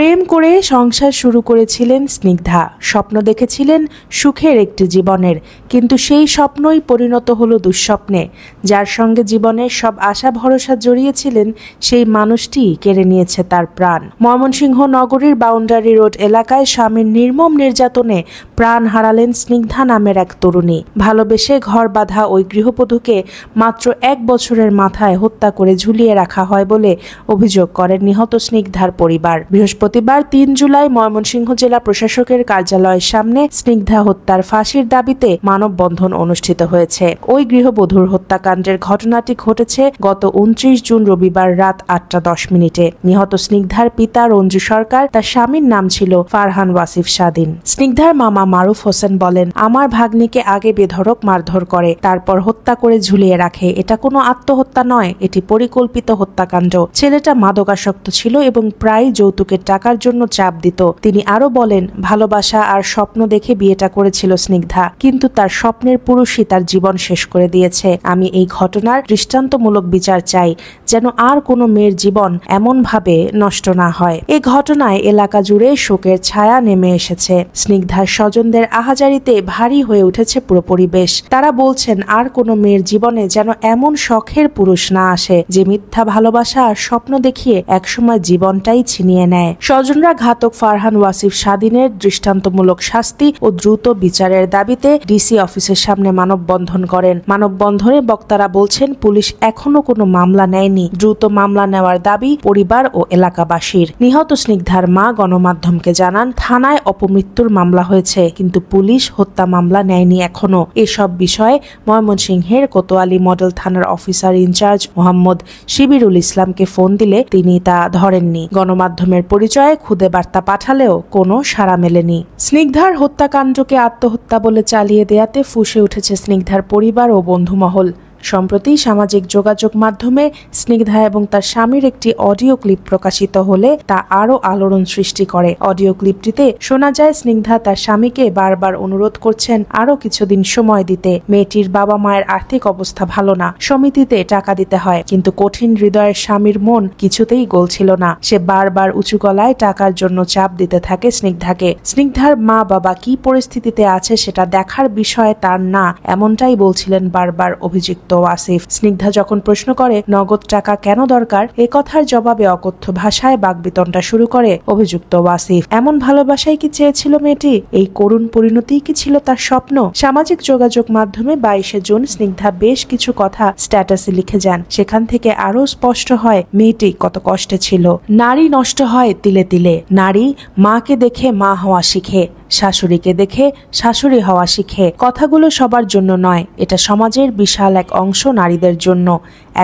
প্রেম করে সংসার শুরু করেছিলেন স্নিগ্ধা। স্বপ্ন দেখেছিলেন সুখের একটি জীবনের, কিন্তু সেই স্বপ্নই পরিণত হলো দুঃস্বপ্নে। যার সঙ্গে জীবনের সব আশা ভরসা জড়িয়েছিলেন সেই মানুষটি কেড়ে নিয়েছে তার প্রাণ। ময়মনসিংহ নগরীর বাউন্ডারি রোড এলাকায় স্বামীর নির্মম নির্যাতনে প্রাণ হারালেন স্নিগ্ধা নামের এক তরুণী। ভালোবেসে ঘর বাঁধা ওই গৃহবধূকে মাত্র 1 বছরের মাথায় হত্যা করে ঝুলিয়ে রাখা হয় বলে অভিযোগ করেন নিহত স্নিগ্ধার পরিবার। বৃহস্পতিবার 3 জুলাই ময়মনসিংহ জেলা প্রশাসকের কার্যালয়ের সামনে স্নিগ্ধা হত্যার ফাঁসির দাবিতে মানববন্ধন অনুষ্ঠিত হয়েছে। ওই গৃহবধূর হত্যাকাণ্ডের ঘটনাটি ঘটেছে গত 29 জুন রবিবার রাত 8:10 নিহত স্নিগ্ধার পিতা রঞ্জু সরকার, তার স্বামীর নাম ছিল ফারহান ওয়াসিফ স্বাধীন। স্নিগ্ধার মামা মারুফ হোসেন বলেন, আমার ভাগ্নিকে আগে বেধড়ক মারধর করে, তারপর হত্যা করে ঝুলিয়ে রাখে। এটা কোনো আত্মহত্যা নয়, এটি পরিকল্পিত হত্যাকাণ্ড। ছেলেটা মাদকাসক্ত ছিল এবং প্রায় যৌতুকের টাকার জন্য চাপ দিত। তিনি আরো বলেন, ভালোবাসা আর স্বপ্ন দেখে বিয়েটা করেছিল স্নিগ্ধা, কিন্তু তার স্বপ্নের পুরুষই তার জীবন শেষ করে দিয়েছে। আমি এই ঘটনার দৃষ্টান্তমূলক বিচার চাই, যেন আর কোনো মেয়ের জীবন এমন ভাবে নষ্ট না হয়। এই ঘটনায় এলাকা জুড়ে শোকের ছায়া নেমে এসেছে। স্নিগ্ধার স্বজনদের আহাজারিতে ভারী হয়ে উঠেছে পুরো পরিবেশ। তারা বলছেন, আর কোনো মেয়ের জীবনে যেন এমন শখের পুরুষ না আসে যে মিথ্যা ভালোবাসা আর স্বপ্ন দেখিয়ে একসময় জীবনটাই ছিনিয়ে নেয়। স্বজনরা ঘাতক ফারহান ওয়াসিফ স্বাধীনের দৃষ্টান্তমূলক শাস্তি ও দ্রুত বিচারের দাবিতে ডিসি অফিসের সামনে মানববন্ধন করেন। মানববন্ধনে বক্তারা বলছেন, পুলিশ এখনো কোনো মামলা নেয়নি, দ্রুত মামলা নেওয়ার দাবি পরিবার ও এলাকাবাসীর। নিহত স্নিগ্ধার মা গণমাধ্যমকে জানান, থানায় অপমৃত্যুর মামলা হয়েছে, কিন্তু পুলিশ হত্যা মামলা নেয়নি এখনো। এসব বিষয়ে ময়মনসিংহের কোতোয়ালি মডেল থানার অফিসার ইনচার্জ মোহাম্মদ শিবিরুল ইসলামকে ফোন দিলে তিনি তা ধরেননি। গণমাধ্যমের পরিচয়ে খুদে বার্তা পাঠালেও কোনো সাড়া মেলেনি। স্নিগ্ধার হত্যাকাণ্ডকে আত্মহত্যা বলে চালিয়ে দেয়াতে ফুঁসে উঠেছে স্নিগ্ধার পরিবার ও বন্ধুমহল। সম্প্রতি সামাজিক যোগাযোগ মাধ্যমে স্নিগ্ধা এবং তার স্বামীর একটি অডিও ক্লিপ প্রকাশিত হলে তা আরও আলোড়ন সৃষ্টি করে। অডিও ক্লিপটিতে শোনা যায়, স্নিগ্ধা তার স্বামীকে বারবার অনুরোধ করছেন আরও কিছুদিন সময় দিতে। মেয়েটির বাবা মায়ের আর্থিক অবস্থা ভালো না, সমিতিতে টাকা দিতে হয়, কিন্তু কঠিন হৃদয়ের স্বামীর মন কিছুতেই গলছিল না। সে বারবার উঁচু গলায় টাকার জন্য চাপ দিতে থাকে স্নিগ্ধাকে। স্নিগ্ধার মা বাবা কি পরিস্থিতিতে আছে সেটা দেখার বিষয় তার না, এমনটাই বলছিলেন বারবার অভিযুক্ত ওয়াসিফ। স্নিগ্ধা যখন প্রশ্ন করে নগদ টাকা কেন দরকার, এ কথার জবাবে অকথ্য ভাষায় বাকবিতণ্ডা শুরু করে অভিযুক্ত ওয়াসিফ। এমন ভালোবাসাই কি চেয়েছিল মেয়েটি? এই করুণ পরিণতি কি ছিল তার স্বপ্ন? সামাজিক যোগাযোগ মাধ্যমে 22 জুন স্নিগ্ধা বেশ কিছু কথা স্ট্যাটাসে লিখে যান। সেখান থেকে আরো স্পষ্ট হয় মেয়েটি কত কষ্টে ছিল। নারী নষ্ট হয় তিলে তিলে। নারী মাকে দেখে মা হওয়া শিখে, শাশুড়িকে দেখে শাশুড়ি হওয়া শিখে। কথাগুলো সবার জন্য নয়, এটা সমাজের বিশাল এক অংশ নারীদের জন্য।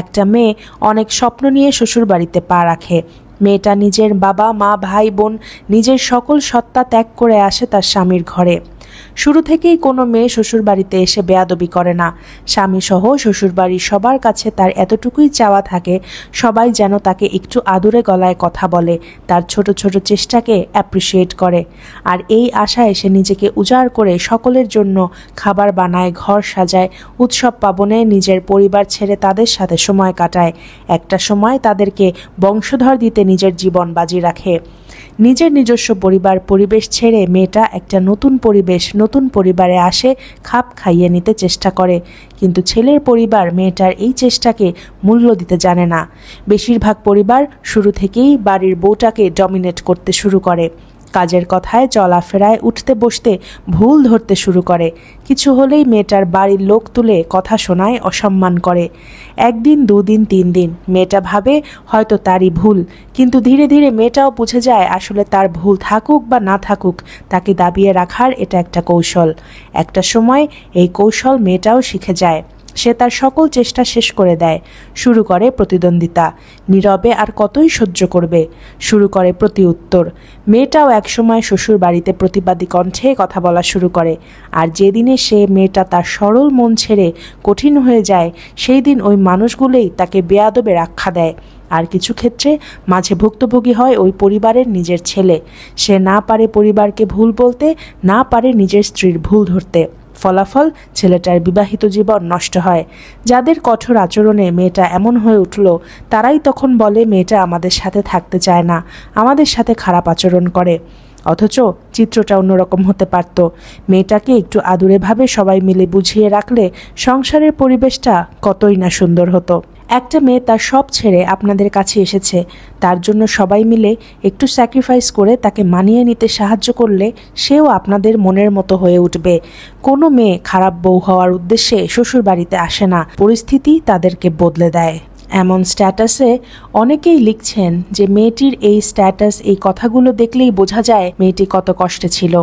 একটা মেয়ে অনেক স্বপ্ন নিয়ে শ্বশুর বাড়িতে পা রাখে। মেয়েটা নিজের বাবা মা ভাই বোন নিজের সকল সত্তা ত্যাগ করে আসে তার স্বামীর ঘরে। শুরু থেকেই কোনো মেয়ে শ্বশুর বাড়িতে এসে বেয়াদবি করে না। স্বামী সহ শ্বশুর বাড়ির সবার কাছে তার এতটুকুই চাওয়া থাকে, সবাই যেন তাকে একটু আদুরে গলায় কথা বলে, তার ছোট ছোট চেষ্টাকে অ্যাপ্রিসিয়েট করে। আর এই আশায় সে নিজেকে উজাড় করে সকলের জন্য খাবার বানায়, ঘর সাজায়, উৎসব পার্বণে নিজের পরিবার ছেড়ে তাদের সাথে সময় কাটায়। একটা সময় তাদেরকে বংশধর দিতে নিজের জীবন বাজি রাখে। নিজের নিজস্ব পরিবার পরিবেশ ছেড়ে মেয়েটা একটা নতুন পরিবেশ, নতুন পরিবারে আসে, খাপ খাইয়ে নিতে চেষ্টা করে। কিন্তু ছেলের পরিবার মেয়েটার এই চেষ্টাকে মূল্য দিতে জানে না। বেশিরভাগ পরিবার শুরু থেকেই বাড়ির বউটাকে ডমিনেট করতে শুরু করে। কাজের কথায় চলাফেরায় উঠতে বসতে ভুল ধরতে শুরু করে। কিছু হলেই মেয়েটার বাড়ির লোক তুলে কথা শোনায়, অসম্মান করে। 1 দিন 2 দিন 3 দিন মেয়েটা ভাবে হয়তো তারই ভুল, কিন্তু ধীরে ধীরে মেয়েটাও বুঝে যায় আসলে তার ভুল থাকুক বা না থাকুক, তাকে দাবিয়ে রাখার এটা একটা কৌশল। একটা সময় এই কৌশল মেয়েটাও শিখে যায়। সে তার সকল চেষ্টা শেষ করে দেয়। শুরু করে প্রতিদ্বন্দ্বিতা। নীরবে আর কতই সহ্য করবে? শুরু করে প্রতি উত্তর। মেয়েটাও একসময় শ্বশুর বাড়িতে প্রতিবাদী কণ্ঠে কথা বলা শুরু করে। আর যেদিনে সে মেয়েটা তার সরল মন ছেড়ে কঠিন হয়ে যায়, সেই দিন ওই মানুষগুলোই তাকে বেয়াদবের আখ্যা দেয়। আর কিছু ক্ষেত্রে মাঝে ভুক্তভোগী হয় ওই পরিবারের নিজের ছেলে। সে না পারে পরিবারকে ভুল বলতে, না পারে নিজের স্ত্রীর ভুল ধরতে। ফলাফল ছেলেটার বিবাহিত জীবন নষ্ট হয়। যাদের কঠোর আচরণে মেয়েটা এমন হয়ে উঠল, তারাই তখন বলে মেয়েটা আমাদের সাথে থাকতে চায় না, আমাদের সাথে খারাপ আচরণ করে। অথচ চিত্রটা অন্যরকম হতে পারত। মেয়েটাকে একটু আদুরেভাবে সবাই মিলে বুঝিয়ে রাখলে সংসারের পরিবেশটা কতই না সুন্দর হতো। একটা মেয়ে তার সব ছেড়ে আপনাদের কাছে এসেছে, তার জন্য সবাই মিলে একটু স্যাক্রিফাইস করে তাকে মানিয়ে নিতে সাহায্য করলে সেও আপনাদের মনের মতো হয়ে উঠবে। কোনো মেয়ে খারাপ বউ হওয়ার উদ্দেশ্যে শ্বশুর বাড়িতে আসে না, পরিস্থিতি তাদেরকে বদলে দেয়। এমন স্ট্যাটাসে অনেকেই লিখছেন যে মেয়েটির এই স্ট্যাটাস, এই কথাগুলো দেখলেই বোঝা যায় মেয়েটি কত কষ্টে ছিল।